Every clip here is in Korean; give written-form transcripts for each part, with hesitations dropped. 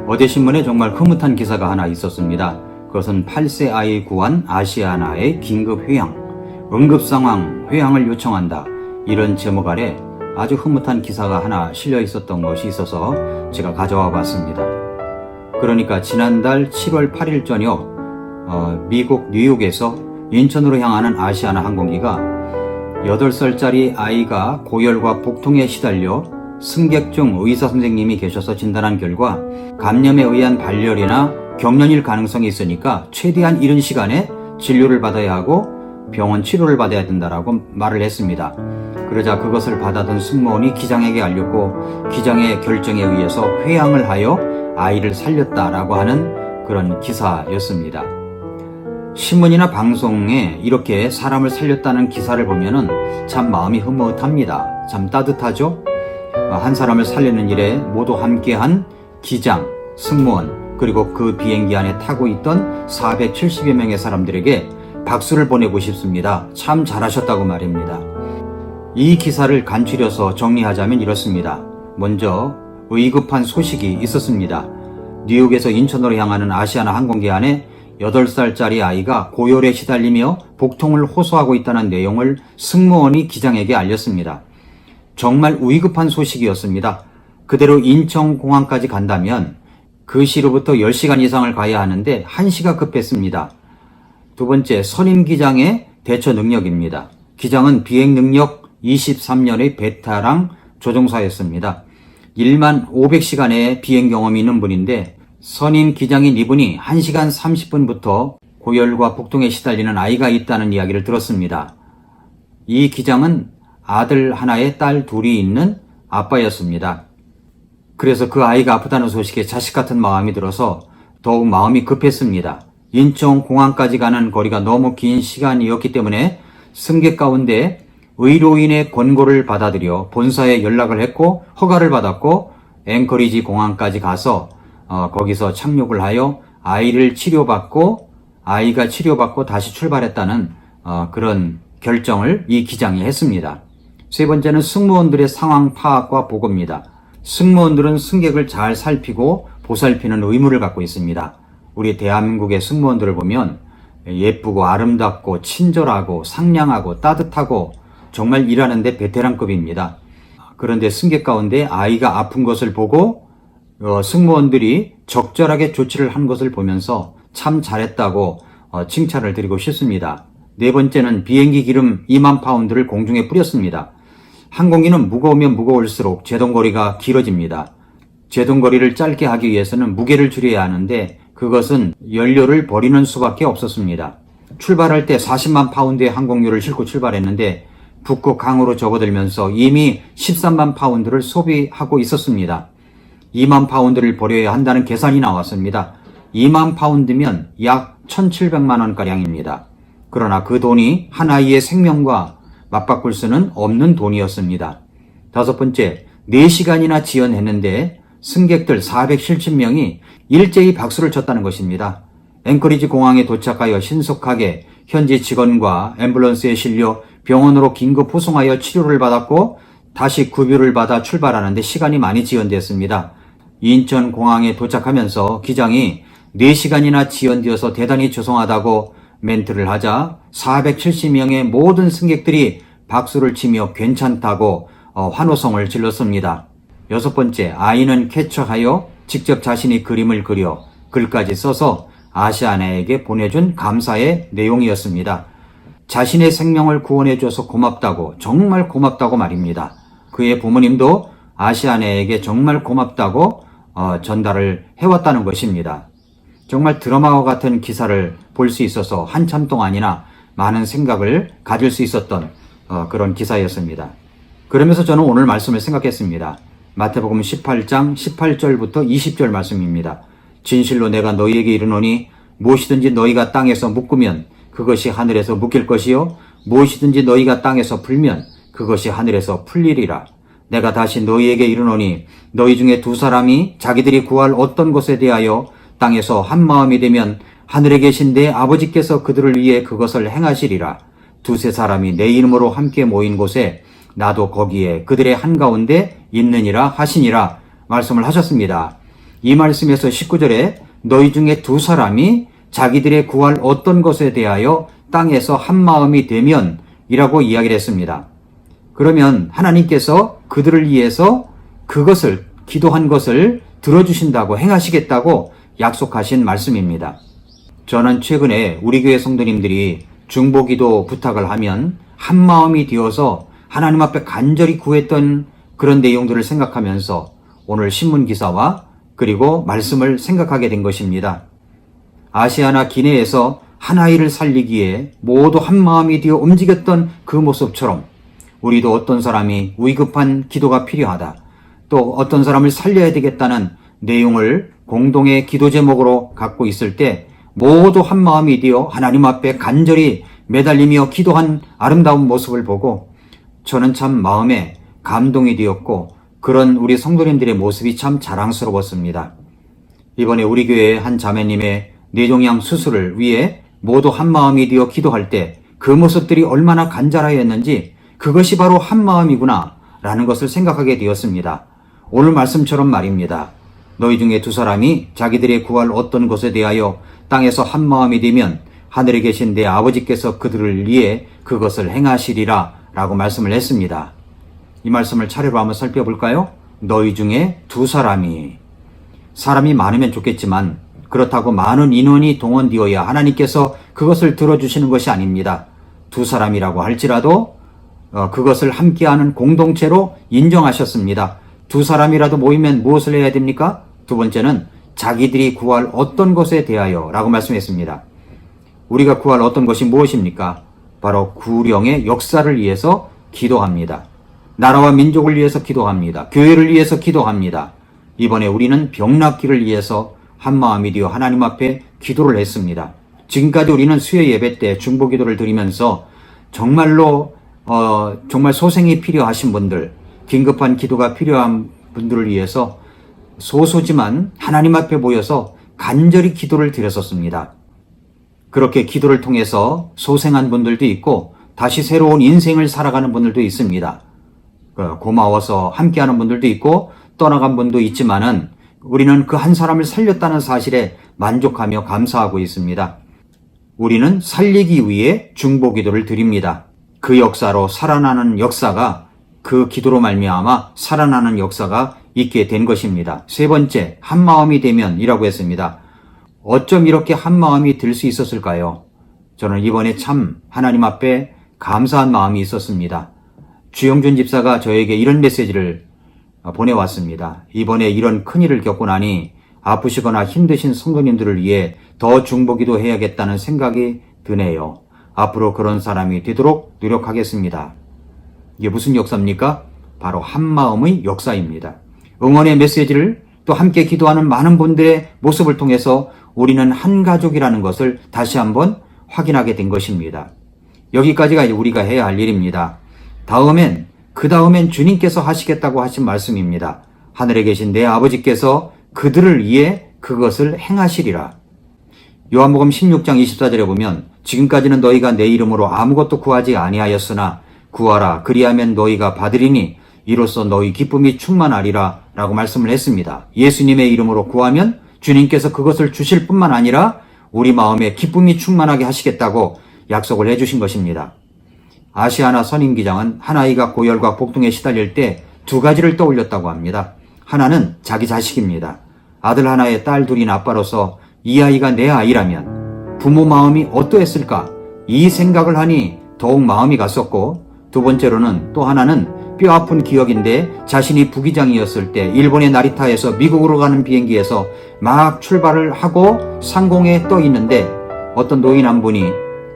어제 신문에 정말 흐뭇한 기사가 하나 있었습니다. 그것은 8세 아이 구한 아시아나의 긴급 회항, 응급상황 회항을 요청한다. 이런 제목 아래 아주 흐뭇한 기사가 하나 실려 있었던 것이 있어서 제가 가져와 봤습니다. 그러니까 지난달 7월 8일 저녁 미국 뉴욕에서 인천으로 향하는 아시아나 항공기가 8살짜리 아이가 고열과 복통에 시달려 승객 중 의사 선생님이 계셔서 진단한 결과 감염에 의한 발열이나 경련일 가능성이 있으니까 최대한 이른 시간에 진료를 받아야 하고 병원 치료를 받아야 된다라고 말을 했습니다. 그러자 그것을 받아든 승무원이 기장에게 알렸고 기장의 결정에 의해서 회항을 하여 아이를 살렸다라고 하는 그런 기사였습니다. 신문이나 방송에 이렇게 사람을 살렸다는 기사를 보면은 참 마음이 흐뭇합니다. 참 따뜻하죠? 한 사람을 살리는 일에 모두 함께한 기장, 승무원, 그리고 그 비행기 안에 타고 있던 470여 명의 사람들에게 박수를 보내고 싶습니다. 참 잘하셨다고 말입니다. 이 기사를 간추려서 정리하자면 이렇습니다. 먼저 의급한 소식이 있었습니다. 뉴욕에서 인천으로 향하는 아시아나 항공기 안에 8살짜리 아이가 고열에 시달리며 복통을 호소하고 있다는 내용을 승무원이 기장에게 알렸습니다. 정말 위급한 소식이었습니다. 그대로 인천공항까지 간다면 그 시로부터 10시간 이상을 가야 하는데 1시가 급했습니다. 두 번째, 선임 기장의 대처 능력입니다. 기장은 비행 능력 23년의 베테랑 조종사였습니다. 1만 500시간의 비행 경험이 있는 분인데 선임 기장인 이분이 1시간 30분부터 고열과 복통에 시달리는 아이가 있다는 이야기를 들었습니다. 이 기장은 아들 하나에 딸 둘이 있는 아빠였습니다. 그래서 그 아이가 아프다는 소식에 자식 같은 마음이 들어서 더욱 마음이 급했습니다. 인천공항까지 가는 거리가 너무 긴 시간이었기 때문에 승객 가운데 의료인의 권고를 받아들여 본사에 연락을 했고 허가를 받았고 앵커리지 공항까지 가서 거기서 착륙을 하여 아이를 치료받고 아이가 치료받고 다시 출발했다는 그런 결정을 이 기장이 했습니다. 세 번째는 승무원들의 상황 파악과 보고입니다. 승무원들은 승객을 잘 살피고 보살피는 의무를 갖고 있습니다. 우리 대한민국의 승무원들을 보면 예쁘고 아름답고 친절하고 상냥하고 따뜻하고 정말 일하는데 베테랑급입니다. 그런데 승객 가운데 아이가 아픈 것을 보고 승무원들이 적절하게 조치를 한 것을 보면서 참 잘했다고 칭찬을 드리고 싶습니다. 네 번째는 비행기 기름 2만 파운드를 공중에 뿌렸습니다. 항공기는 무거우면 무거울수록 제동거리가 길어집니다. 제동거리를 짧게 하기 위해서는 무게를 줄여야 하는데 그것은 연료를 버리는 수밖에 없었습니다. 출발할 때 40만 파운드의 항공유를 싣고 출발했는데 북극 강으로 접어들면서 이미 13만 파운드를 소비하고 있었습니다. 2만 파운드를 버려야 한다는 계산이 나왔습니다. 2만 파운드면 약 1,700만 원가량입니다. 그러나 그 돈이 한 아이의 생명과 맞바꿀 수는 없는 돈이었습니다. 다섯 번째, 4시간이나 지연했는데 승객들 470명이 일제히 박수를 쳤다는 것입니다. 앵커리지 공항에 도착하여 신속하게 현지 직원과 앰뷸런스에 실려 병원으로 긴급 후송하여 치료를 받았고 다시 급유를 받아 출발하는데 시간이 많이 지연됐습니다. 인천공항에 도착하면서 기장이 4시간이나 지연되어서 대단히 죄송하다고 멘트를 하자 470명의 모든 승객들이 박수를 치며 괜찮다고 환호성을 질렀습니다. 여섯 번째, 아이는 캡처하여 직접 자신이 그림을 그려 글까지 써서 아시아나에게 보내준 감사의 내용이었습니다. 자신의 생명을 구원해줘서 고맙다고, 정말 고맙다고 말입니다. 그의 부모님도 아시아나에게 정말 고맙다고 전달을 해왔다는 것입니다. 정말 드라마와 같은 기사를 볼 수 있어서 한참 동안이나 많은 생각을 가질 수 있었던 그런 기사였습니다. 그러면서 저는 오늘 말씀을 생각했습니다. 마태복음 18장 18절부터 20절 말씀입니다. 진실로 내가 너희에게 이르노니 무엇이든지 너희가 땅에서 묶으면 그것이 하늘에서 묶일 것이요 무엇이든지 너희가 땅에서 풀면 그것이 하늘에서 풀리리라. 내가 다시 너희에게 이르노니 너희 중에 두 사람이 자기들이 구할 어떤 것에 대하여 땅에서 한 마음이 되면 하늘에 계신 내 아버지께서 그들을 위해 그것을 행하시리라. 두세 사람이 내 이름으로 함께 모인 곳에 나도 거기에 그들의 한가운데 있느니라 하시니라 말씀을 하셨습니다. 이 말씀에서 19절에 너희 중에 두 사람이 자기들의 구할 어떤 것에 대하여 땅에서 한 마음이 되면 이라고 이야기를 했습니다. 그러면 하나님께서 그들을 위해서 그것을 기도한 것을 들어주신다고 행하시겠다고 약속하신 말씀입니다. 저는 최근에 우리 교회 성도님들이 중보기도 부탁을 하면 한 마음이 되어서 하나님 앞에 간절히 구했던 그런 내용들을 생각하면서 오늘 신문 기사와 그리고 말씀을 생각하게 된 것입니다. 아시아나 기내에서 한 아이를 살리기에 모두 한 마음이 되어 움직였던 그 모습처럼 우리도 어떤 사람이 위급한 기도가 필요하다, 또 어떤 사람을 살려야 되겠다는 내용을 공동의 기도 제목으로 갖고 있을 때 모두 한 마음이 되어 하나님 앞에 간절히 매달리며 기도한 아름다운 모습을 보고 저는 참 마음에 감동이 되었고 그런 우리 성도님들의 모습이 참 자랑스러웠습니다. 이번에 우리 교회의 한 자매님의 뇌종양 수술을 위해 모두 한 마음이 되어 기도할 때 그 모습들이 얼마나 간절하였는지 그것이 바로 한 마음이구나 라는 것을 생각하게 되었습니다. 오늘 말씀처럼 말입니다. 너희 중에 두 사람이 자기들의 구할 어떤 것에 대하여 땅에서 한 마음이 되면 하늘에 계신 내 아버지께서 그들을 위해 그것을 행하시리라 라고 말씀을 했습니다. 이 말씀을 차례로 한번 살펴볼까요? 너희 중에 두 사람이 많으면 좋겠지만 그렇다고 많은 인원이 동원되어야 하나님께서 그것을 들어주시는 것이 아닙니다. 두 사람이라고 할지라도 그것을 함께하는 공동체로 인정하셨습니다. 두 사람이라도 모이면 무엇을 해야 됩니까? 두 번째는 자기들이 구할 어떤 것에 대하여 라고 말씀했습니다. 우리가 구할 어떤 것이 무엇입니까? 바로 구령의 역사를 위해서 기도합니다. 나라와 민족을 위해서 기도합니다. 교회를 위해서 기도합니다. 이번에 우리는 병 낫기를 위해서 한 마음이 되어 하나님 앞에 기도를 했습니다. 지금까지 우리는 수요 예배 때 중보 기도를 드리면서 정말로 정말 소생이 필요하신 분들, 긴급한 기도가 필요한 분들을 위해서 소소지만 하나님 앞에 모여서 간절히 기도를 드렸었습니다. 그렇게 기도를 통해서 소생한 분들도 있고 다시 새로운 인생을 살아가는 분들도 있습니다. 고마워서 함께하는 분들도 있고 떠나간 분도 있지만은 우리는 그 한 사람을 살렸다는 사실에 만족하며 감사하고 있습니다. 우리는 살리기 위해 중보 기도를 드립니다. 그 역사로 살아나는 역사가, 그 기도로 말미암아 살아나는 역사가 있게 된 것입니다. 세 번째, 한 마음이 되면 이라고 했습니다. 어쩜 이렇게 한 마음이 들 수 있었을까요? 저는 이번에 참 하나님 앞에 감사한 마음이 있었습니다. 주영준 집사가 저에게 이런 메시지를 보내왔습니다. 이번에 이런 큰일을 겪고 나니 아프시거나 힘드신 성도님들을 위해 더 중보기도 해야겠다는 생각이 드네요. 앞으로 그런 사람이 되도록 노력하겠습니다. 이게 무슨 역사입니까? 바로 한마음의 역사입니다. 응원의 메시지를 또 함께 기도하는 많은 분들의 모습을 통해서 우리는 한 가족이라는 것을 다시 한번 확인하게 된 것입니다. 여기까지가 우리가 해야 할 일입니다. 그 다음엔 주님께서 하시겠다고 하신 말씀입니다. 하늘에 계신 내 아버지께서 그들을 위해 그것을 행하시리라. 요한복음 16장 24절에 보면 지금까지는 너희가 내 이름으로 아무것도 구하지 아니하였으나 구하라 그리하면 너희가 받으리니 이로써 너희 기쁨이 충만하리라 라고 말씀을 했습니다. 예수님의 이름으로 구하면 주님께서 그것을 주실 뿐만 아니라 우리 마음에 기쁨이 충만하게 하시겠다고 약속을 해주신 것입니다. 아시아나 선임기장은 한 아이가 고열과 복통에 시달릴 때 두 가지를 떠올렸다고 합니다. 하나는 자기 자식입니다. 아들 하나에 딸 둘인 아빠로서 이 아이가 내 아이라면 부모 마음이 어떠했을까? 이 생각을 하니 더욱 마음이 갔었고, 두 번째로는 또 하나는 뼈아픈 기억인데 자신이 부기장이었을 때 일본의 나리타에서 미국으로 가는 비행기에서 막 출발을 하고 상공에 떠 있는데 어떤 노인 한 분이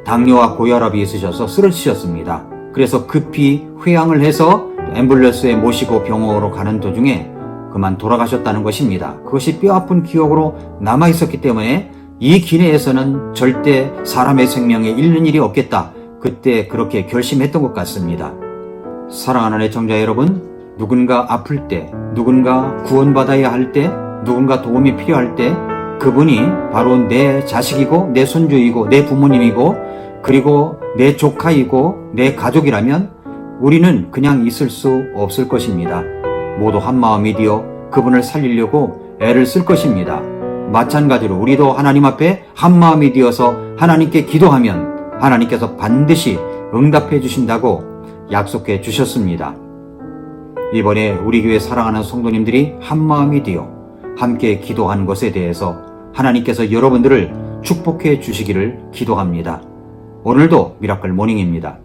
당뇨와 고혈압이 있으셔서 쓰러지셨습니다. 그래서 급히 회항을 해서 앰뷸런스에 모시고 병원으로 가는 도중에 그만 돌아가셨다는 것입니다. 그것이 뼈아픈 기억으로 남아있었기 때문에 이 기내에서는 절대 사람의 생명에 잃는 일이 없겠다. 그때 그렇게 결심했던 것 같습니다. 사랑하는 애청자 여러분, 누군가 아플 때, 누군가 구원받아야 할 때, 누군가 도움이 필요할 때 그분이 바로 내 자식이고 내 손주이고 내 부모님이고 그리고 내 조카이고 내 가족이라면 우리는 그냥 있을 수 없을 것입니다. 모두 한 마음이 되어 그분을 살리려고 애를 쓸 것입니다. 마찬가지로 우리도 하나님 앞에 한마음이 되어서 하나님께 기도하면 하나님께서 반드시 응답해 주신다고 약속해 주셨습니다. 이번에 우리 교회 사랑하는 성도님들이 한마음이 되어 함께 기도한 것에 대해서 하나님께서 여러분들을 축복해 주시기를 기도합니다. 오늘도 미라클 모닝입니다.